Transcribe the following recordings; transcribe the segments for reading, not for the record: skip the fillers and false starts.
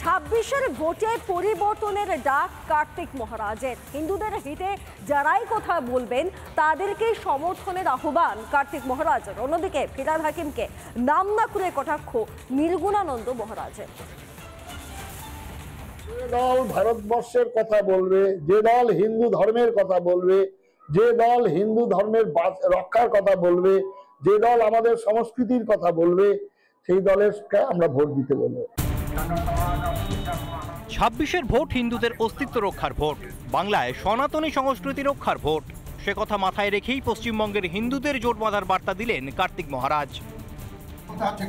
26-এর ভোটে পরিবর্তনের ডাক কার্তিক মহারাজের। হিন্দুদের হিতে যারাই কথা বলবেন তাদেরকে সমর্থনের আহ্বান কার্তিক মহারাজের। অন্যদিকে ফিরহাদ হাকিমকে নাম না করে কটাক্ষ নির্গুণানন্দ মহারাজের। যে দল ভারতবর্ষের কথা বলবে, যে দল হিন্দু ধর্মের কথা বলবে, যে দল হিন্দু ধর্মের রক্ষার কথা বলবে, যে দল আমাদের সংস্কৃতির কথা বলবে, সেই দলের আমরা ভোট দিতে বলবো। 26-এর ভোট হিন্দুদের অস্তিত্ব রক্ষার ভোট, বাংলায় সনাতনী সংস্কৃতি রক্ষার ভোট। সে কথা মাথায় রেখেই পশ্চিমবঙ্গের হিন্দুদের জোট বাঁধার বার্তা দিলেন কার্তিক মহারাজ।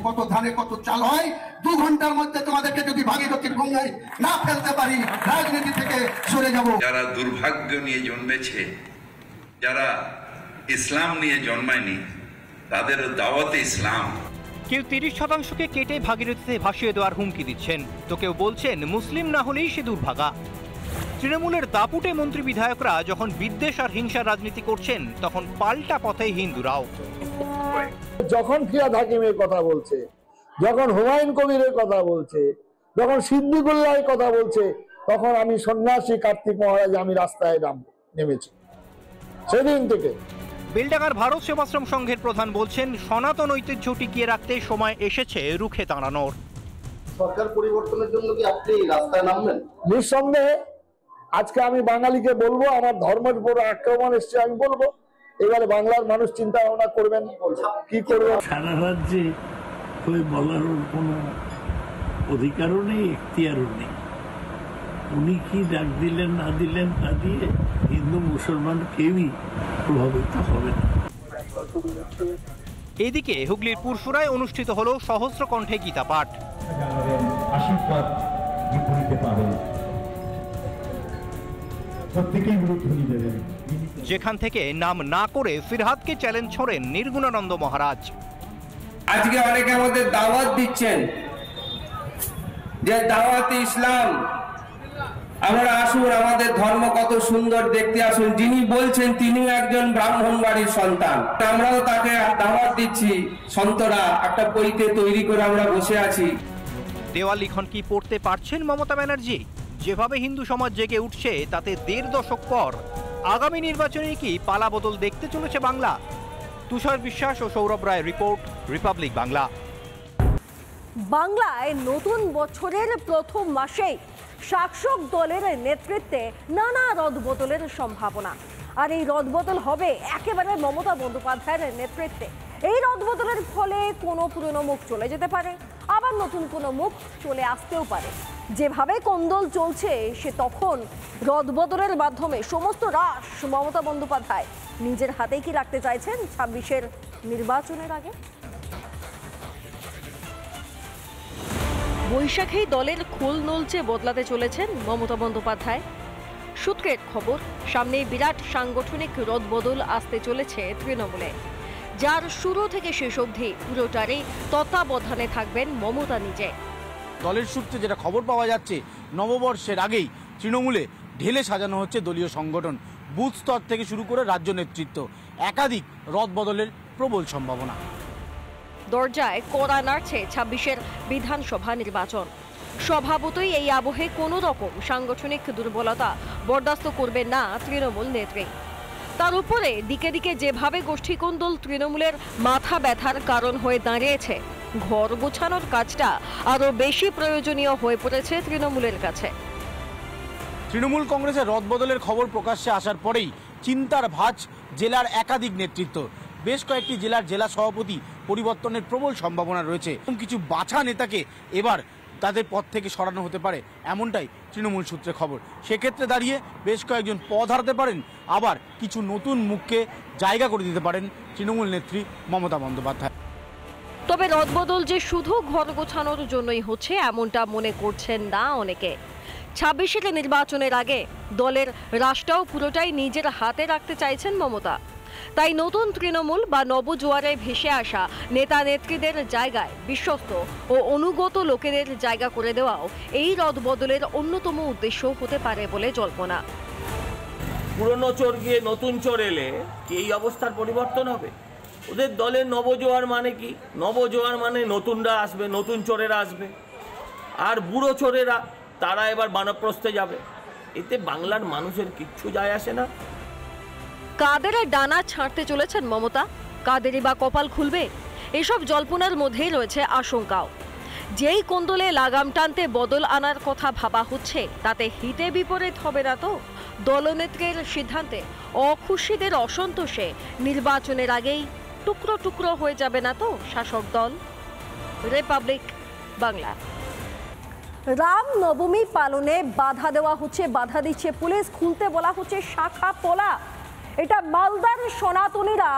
কত ধানে কত চাল হয়, 2 ঘন্টার মধ্যে তোমাদেরকে যদি ভাগীরথীর গঙ্গায় না ফেলতে পারি, রাজনীতি থেকে সরে যাব। যারা দুর্ভাগ্য নিয়ে জন্মেছে, যারা ইসলাম নিয়ে জন্মায়নি, তাদের দাওয়াতে ইসলাম। কেউ 30% কেটে ভাগীরথীতে ভাসিয়ে দেওয়ার হুমকি দিচ্ছেন, তো কেউ বলছেন মুসলিম না হলেই সে দুর্ভাগা। তৃণমূলের দাপুটে মন্ত্রী বিধায়করা যখন বিদ্বেষ আর হিংসার রাজনীতি করছেন, তখন পাল্টা পথে হিন্দুরাও। যখন ফিরহাদ হাকিমের কথা বলছে, যখন হুমায়ুন কবিরের কথা বলছে, যখন সিদ্দিকুল্লাহর কথা বলছে, তখন আমি সন্ন্যাসী কার্তিক মহারাজ আমি রাস্তায় নেমেছি। সেদিন থেকে বেলডাঙ্গার ভারত সেবাশ্রম সংঘের প্রধান বলছেন, সনাতন ঐতিহ্য টিকিয়ে রাখতে সময় এসেছে রুখে দাঁড়ানোর। সরকার পরিবর্তনের জন্য কি আপনি রাস্তায় নামবেন? নিঃসন্দেহে আজকে আমি বাঙালিকে বলবো, আমার ধর্মের উপর আক্রমণ এসছে, আমি বলবো এবারে বাংলার মানুষ চিন্তা ভাবনা করবেন কি করবেন। সারা রাজ্যে ওই বলার কোনো অধিকারও নেই, এখতিয়ারও নেই। উনি কি ডাক দিলেন না দিলেন তা দিয়ে হিন্দু মুসলমান কেউই প্রভাবিত হবে না। এদিকে হুগলির পুরসুরায় অনুষ্ঠিত হলো সহস্র কণ্ঠে গীতা পাঠ। আশীর্বাদ বিপরীতে পাবেন, প্রত্যেকেই গুরুত্বনি দেবেন। যেখান থেকে নাম না করে ফিরহাদকে চ্যালেঞ্জ ছড়েন নির্গুণানন্দ মহারাজ। আজকে অনেকে আমাদের দাওয়াত দিচ্ছেন যে দাওয়াতে ইসলাম, আমরা আসুন, আমাদের ধর্ম কত সুন্দর দেখতে আসুন। যিনি বলছেন তিনি একজন ব্রাহ্মণ বাড়ির সন্তান, আমরাও তাকে দাওয়াত দিচ্ছি। সন্তরা একটা বইতে তৈরি করে আমরা বসে আছি। দেওয়াল লিখন কি পড়তে পারছেন মমতা ব্যানার্জি? যেভাবে হিন্দু সমাজ জেগে উঠছে, তাতে 1.5 দশক পর আগামী নির্বাচনে কি পালাবদল দেখতে চলেছে বাংলা? তুষার বিশ্বাস ও সৌরভ রায় রিপোর্ট, রিপাবলিক বাংলা। বাংলায় নতুন বছরের প্রথম মাসেই শাসক দলের নেতৃত্বে নানা রদবদলের সম্ভাবনা। আর এই রদবদল হবে একেবারে মমতা বন্দ্যোপাধ্যায়ের নেতৃত্বে। এই রদবদলের ফলে কোনো পুরনো মুখ চলে যেতে পারে, আবার নতুন কোনো মুখ চলে আসতেও পারে। যেভাবে কোন্দল চলছে, সে তখন রদবদলের মাধ্যমে সমস্ত রাশ মমতা বন্দ্যোপাধ্যায় নিজের হাতেই কি রাখতে চাইছেন 26-এর নির্বাচনের আগে? বৈশাখেই দলের খোল নলচে বদলাতে চলেছেন মমতা বন্দ্যোপাধ্যায়। সূত্রের খবর, সামনেই বিরাট সাংগঠনিক রদবদল আসতে চলেছে তৃণমূলে, যার শুরু থেকে শেষ অবধি পুরোটারই তত্ত্বাবধানে থাকবেন মমতা নিজে। দলের সূত্রে যেটা খবর পাওয়া যাচ্ছে, নববর্ষের আগেই তৃণমূলে ঢেলে সাজানো হচ্ছে দলীয় সংগঠন। বুথ স্তর থেকে শুরু করে রাজ্য নেতৃত্ব, একাধিক রদবদলের প্রবল সম্ভাবনা। দরজায় কড়া নাড়ছে 26-এর বিধানসভা নির্বাচন। স্বভাবতই এই আবহে কোনো রকম সাংগঠনিক দুর্বলতা বরদাস্ত করবেন না তৃণমূল নেত্রী। তার উপরে দিকে দিকে যেভাবে গোষ্ঠীকোন্দল তৃণমূলের মাথা ব্যথার কারণ হয়ে দাঁড়িয়েছে, ঘর গোছানোর কাজটা আরো বেশি প্রয়োজনীয় হয়ে পড়েছে তৃণমূলের কাছে। তৃণমূল কংগ্রেসের রদবদলের খবর প্রকাশ্যে আসার পরেই চিন্তার ভাঁজ জেলার একাধিক নেতৃত্ব। বেশ কয়েকটি জেলার জেলা সভাপতি পরিবর্তনের প্রবল সম্ভাবনা রয়েছে। কিছু বাছা নেতাকে এবার তাদের পদ থেকে সরানো হতে পারে, এমনটাই তৃণমূল সূত্রে খবর। সেক্ষেত্রে দাঁড়িয়ে বেশ কয়েকজন পদ হারাতে পারেন, আবার কিছু নতুন মুখকে জায়গা করে দিতে পারেন তৃণমূল নেত্রী মমতা বন্দ্যোপাধ্যায়। তবে রদবদল যে শুধু ঘর গোছানোর জন্যই হচ্ছে এমনটা মনে করছেন না অনেকে। 26-এর নির্বাচনের আগে দলের রাশটাও পুরোটাই নিজের হাতে রাখতে চাইছেন মমতা। তাই নতুন তৃণমূল বা নবজোয়ারে ভেসে আসা নেতা নেত্রীদের জায়গায় বিশ্বস্ত ও অনুগত লোকেদের জায়গা করে দেওয়াও এই রদবদলের অন্যতম উদ্দেশ্য হতে পারে বলে জল্পনা। পুরনো চোর গিয়ে নতুন চোর এলে কি এই অবস্থার পরিবর্তন হবে? ওদের দলের নবজোয়ার মানে কি? নবজোয়ার মানে নতুনরা আসবে, নতুন চোরেরা আসবে। আর বুড়ো চোরেরা তারা এবার বানপ্রস্থে যাবে। এতে বাংলার মানুষের কিচ্ছু যায় আসে না। কাদের ডানা ছাড়তে চলেছেন মমতা? কাদেরই বা কপাল খুলবে? এসব জল্পনার মধ্যেই রয়েছে আশঙ্কাও। যেই কোন্দলে লাগাম টানতে বদল আনার কথা ভাবা হচ্ছে, তাতে হিতে বিপরীত হবে না তো? দলনেত্রীর সিদ্ধান্তে অখুশিদের অসন্তোষে নির্বাচনের আগেই টুকরো টুকরো হয়ে যাবে না তো শাসক দল? রিপাবলিক বাংলা। রাম নবমী পালনে বাধা দেওয়া হচ্ছে, বাধা দিচ্ছে পুলিশ, খুলতে বলা হচ্ছে শাখা পলা। এটা মালদার সনাতনীরা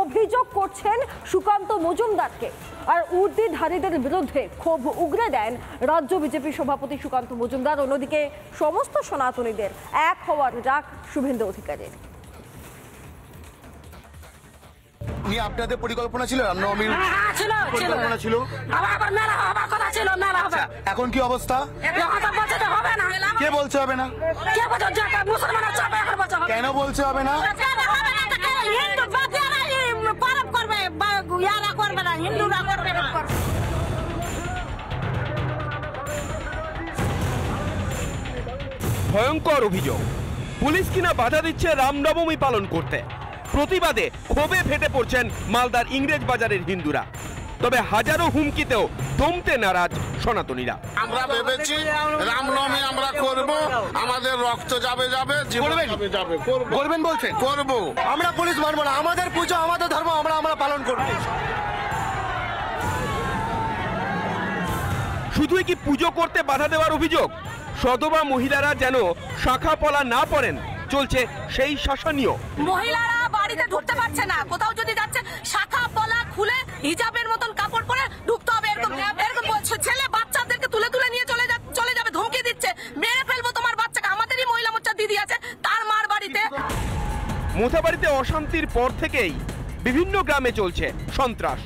অভিযোগ করছেন সুকান্ত মজুমদারকে। আর উর্দিধারীদের বিরুদ্ধে ক্ষোভ উগরে দেন রাজ্য বিজেপি সভাপতি সুকান্ত মজুমদার। অন্যদিকে সমস্ত সনাতনীদের এক হওয়ার ডাক শুভেন্দু অধিকারীর। আপনাদের পরিকল্পনা ছিল? পরিকল্পনা ছিল, এখন কি অবস্থা? কে বলছে হবে না? কেন বলছে হবে না? ভয়ঙ্কর অভিযোগ, পুলিশ কিনা বাধা দিচ্ছে রামনবমী পালন করতে। প্রতিবাদে ক্ষোভে ফেটে পড়ছেন মালদার ইংরেজ বাজারের হিন্দুরা। তবে হাজারো হুমকিতেও দমতে নারাজ সনাতনীরা। আমরা ভেবেছি রামনবমী আমরা করব, আমাদের রক্ত যাবে, করবেন বলছে করব। আমরা পুলিশ মানবো না, আমাদের পুজো আমাদের ধর্ম, আমরা পালন করব। শুধুই কি পুজো করতে বাধা দেওয়ার অভিযোগ? সধবা মহিলারা যেন শাখা পলা না পড়েন, চলছে সেই শাসনীয়। মহিলারা বাড়িতে ঢুকতে পারছে না, কোথাও যদি যাচ্ছে শাখা পলা খুলে হিজাবের মতন কাপড় পরে ঢুকতে হবে। এরকম বলছে, ছেলে বাচ্চাদেরকে তুলে তুলে নিয়ে চলে যাবে, ধমকি দিচ্ছে, মেরে ফেলবো তোমার বাচ্চাকে। আমাদেরই মহিলা মোর্চার দিদি আছে, তার মার বাড়িতে। মোথাবাড়িতে অশান্তির পর থেকেই বিভিন্ন গ্রামে চলছে সন্ত্রাস।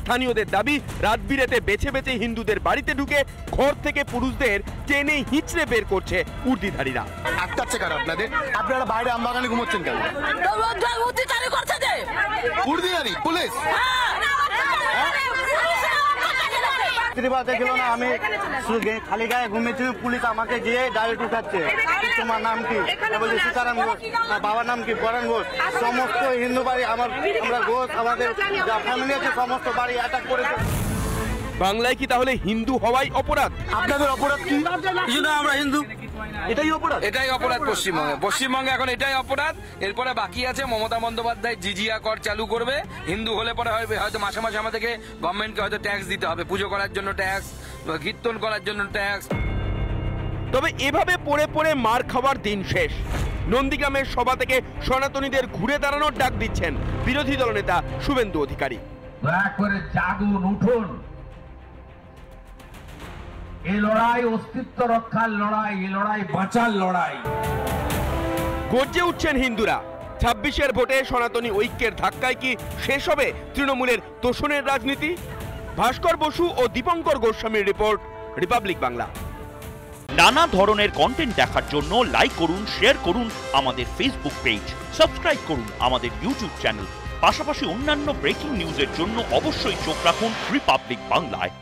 স্থানীয়দের দাবি, রাত বিরেতে বেছে বেছে হিন্দুদের বাড়িতে ঢুকে ঘর থেকে পুরুষদের টেনে হিঁচড়ে বের করছে উর্দিধারীরা। আটকাচ্ছে কারা আপনাদের? আপনারা বাইরে আমবাগানে ঘুমোচ্ছেন কেন? উর্দিধারী পুলিশ দেখলো না, আমি খালি গায়ে ঘুমিয়েছি, পুলিশ আমাকে গিয়ে ডাইরেক্ট উঠাচ্ছে। তোমার নাম কি? বলছি সীতারাম ঘোষ। বাবার নাম কি? বরেন ঘোষ। সমস্ত হিন্দু বাড়ি আমরা ঘোষ, আমাদের যা ফ্যামিলি আছে সমস্ত বাড়ি অ্যাটাক করেছে। বাংলায় কি তাহলে হিন্দু হওয়াই অপরাধ? আপনাদের অপরাধ কি? আমরা হিন্দু, এটাই অপরাধ। এটাই অপরাধ পশ্চিমবঙ্গে এখন এটাই অপরাধ। এরপরে বাকি আছে মমতা বন্দ্যোপাধ্যায় জিজিয়া কর চালু করবে। হিন্দু হলে পরে হয়তো মাসে মাসে আমাদেরকে গভর্নমেন্টকে হয়তো ট্যাক্স দিতে হবে, পুজো করার জন্য ট্যাক্স, কীর্তন করার জন্য ট্যাক্স। তবে এভাবে পড়ে পড়ে মার খাওয়ার দিন শেষ। নন্দীগ্রামের সভা থেকে সনাতনীদের ঘুরে দাঁড়ানোর ডাক দিচ্ছেন বিরোধী দলনেতা শুভেন্দু অধিকারী। দয়া করে জাগুন, উঠুন। এই লড়াই অস্তিত্ব রক্ষার লড়াই, এই লড়াই বাঁচার লড়াই। গর্জে উঠছেন হিন্দুরা। 26-এর ভোটে সনাতনী ঐক্যের ধাক্কায় কি শেষ হবে তৃণমূলের তোষণের রাজনীতি? ভাস্কর বসু ও দীপঙ্কর গোস্বামীর রিপোর্ট, রিপাবলিক বাংলা। নানা ধরনের কন্টেন্ট দেখার জন্য লাইক করুন, শেয়ার করুন আমাদের ফেসবুক পেজ, সাবস্ক্রাইব করুন আমাদের ইউটিউব চ্যানেল। পাশাপাশি অন্যান্য ব্রেকিং নিউজের জন্য অবশ্যই চোখ রাখুন রিপাবলিক বাংলায়।